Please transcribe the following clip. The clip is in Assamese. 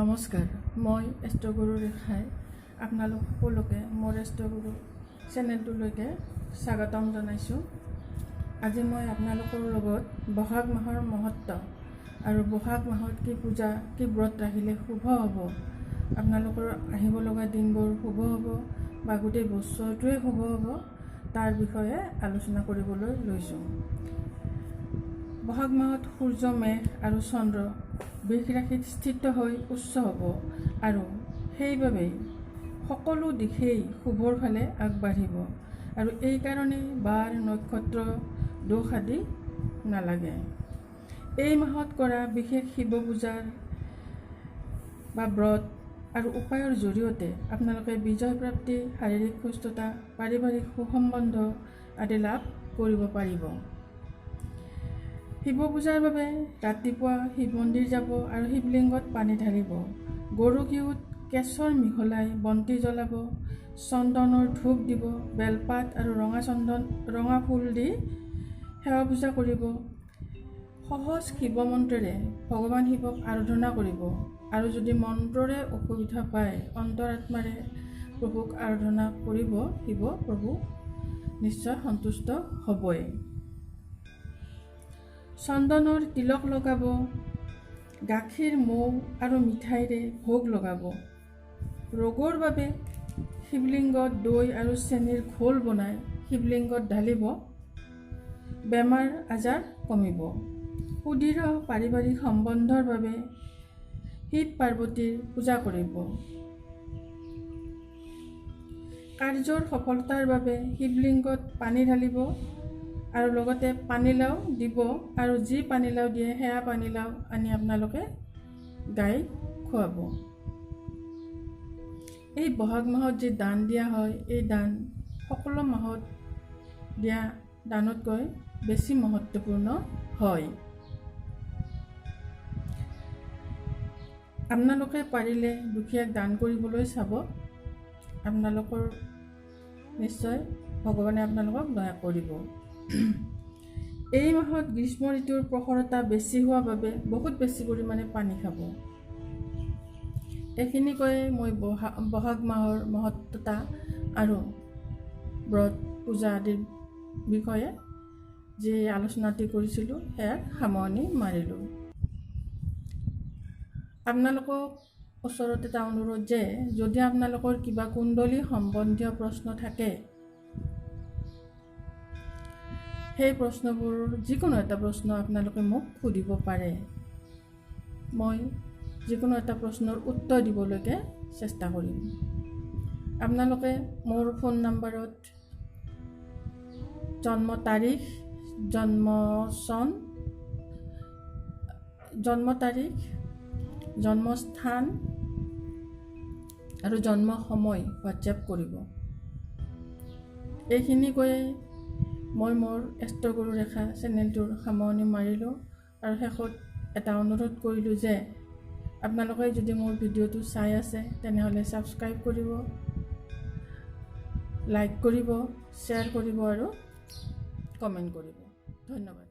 নমস্কাৰ, মই এষ্ট্ৰগুৰু ৰেখাই আপোনালোক সকলোকে মোৰ এষ্ট্ৰগুৰু চেনেলটোলৈকে স্বাগতম জনাইছোঁ। আজি মই আপোনালোকৰ লগত বহাগ মাহৰ মহত্ব আৰু বহাগ মাহত কি পূজা কি ব্ৰত ৰাখিলে শুভ হ'ব, আপোনালোকৰ আহিব লগা দিনবোৰ শুভ হ'ব বা গোটেই বছৰটোৱে শুভ হ'ব, তাৰ বিষয়ে আলোচনা কৰিবলৈ লৈছোঁ। বহাগ মাহত সূৰ্য, মেঘ আৰু চন্দ্ৰ বৃষ ৰাশিত স্থিত হৈ উচ্চ হ'ব আৰু সেইবাবেই সকলো দিশেই শুভৰ ফালে আগবাঢ়িব আৰু এইকাৰণেই বাৰ নক্ষত্ৰ দোষ আদি নালাগে। এই মাহত কৰা বিশেষ শিৱ পূজাৰ বা ব্ৰত আৰু উপায়ৰ জৰিয়তে আপোনালোকে বিজয় প্ৰাপ্তি, শাৰীৰিক সুস্থতা, পাৰিবাৰিক সুসম্বন্ধ আদি লাভ কৰিব পাৰিব। শিৱ পূজাৰ বাবে ৰাতিপুৱা শিৱ মন্দিৰ যাব আৰু শিৱলিংগত পানী ঢালিব। গৰু ঘিউত কেশৰ মিহলাই বন্তি জ্বলাব, চন্দনৰ ধূপ দিব, বেলপাত আৰু ৰঙা ফুল দি সেৱা পূজা কৰিব। সহজ শিৱ মন্ত্ৰেৰে ভগৱান শিৱক আৰাধনা কৰিব আৰু যদি মন্ত্ৰৰে অসুবিধা পায় অন্তৰাত্মাৰে প্ৰভুক আৰাধনা কৰিব। শিৱ প্ৰভু নিশ্চয় সন্তুষ্ট হ'বই। চন্দনৰ তিলক লগাব, গাখীৰ, মৌ আৰু মিঠাইৰে ভোগ লগাব। ৰোগৰ বাবে শিৱলিংগত দৈ আৰু চেনিৰ ঘোল বনাই শিৱলিংগত ঢালিব, বেমাৰ আজাৰ কমিব। সুদৃঢ় পাৰিবাৰিক সম্বন্ধৰ বাবে শিৱ পাৰ্বতীৰ পূজা কৰিব। কাৰ্যৰ সফলতাৰ বাবে শিৱলিংগত পানী ঢালিব আৰু লগতে পানীলাও দিব আৰু যি পানীলাও দিয়ে সেয়া পানীলাও আনি আপোনালোকে গাইক খুৱাব। এই বহাগ মাহত যি দান দিয়া হয়, এই দান সকলো মাহত দিয়া দানতকৈ বেছি মহত্বপূৰ্ণ হয়। আপোনালোকে পাৰিলে দুখীয়াক দান কৰিবলৈ চাব, আপোনালোকৰ নিশ্চয় ভগৱানে আপোনালোকক দয়া কৰিব। এই মাহত গ্ৰীষ্ম ঋতুৰ প্ৰখৰতা বেছি হোৱাৰ বাবে বহুত বেছি পৰিমাণে পানী খাব। এইখিনি কৈয়ে মই বহাগ মাহৰ মহত্বতা আৰু ব্ৰত পূজা আদিৰ বিষয়ে যি আলোচনাটি কৰিছিলোঁ সেয়াৰ সামৰণি মাৰিলোঁ। আপোনালোকক ওচৰত এটা অনুৰোধ যে যদি আপোনালোকৰ কিবা কুণ্ডলী সম্বন্ধীয় প্ৰশ্ন থাকে, সেই প্ৰশ্নবোৰ যিকোনো এটা প্ৰশ্ন আপোনালোকে মোক সুধিব পাৰে। মই যিকোনো এটা প্ৰশ্নৰ উত্তৰ দিবলৈকে চেষ্টা কৰিম। আপোনালোকে মোৰ ফোন নম্বৰত জন্ম তাৰিখ, জন্মস্থান আৰু জন্ম সময় হোৱাটছএপ কৰিব। এইখিনি কৈয়ে মই মোৰ এষ্ট্ৰগুৰু ৰেখা চেনেলটোৰ সামৰণি মাৰিলোঁ আৰু শেষত এটা অনুৰোধ কৰিলোঁ যে আপোনালোকে যদি মোৰ ভিডিঅ'টো চাই আছে তেনেহ'লে ছাবস্ক্ৰাইব কৰিব, লাইক কৰিব, শ্বেয়াৰ কৰিব আৰু কমেণ্ট কৰিব। ধন্যবাদ।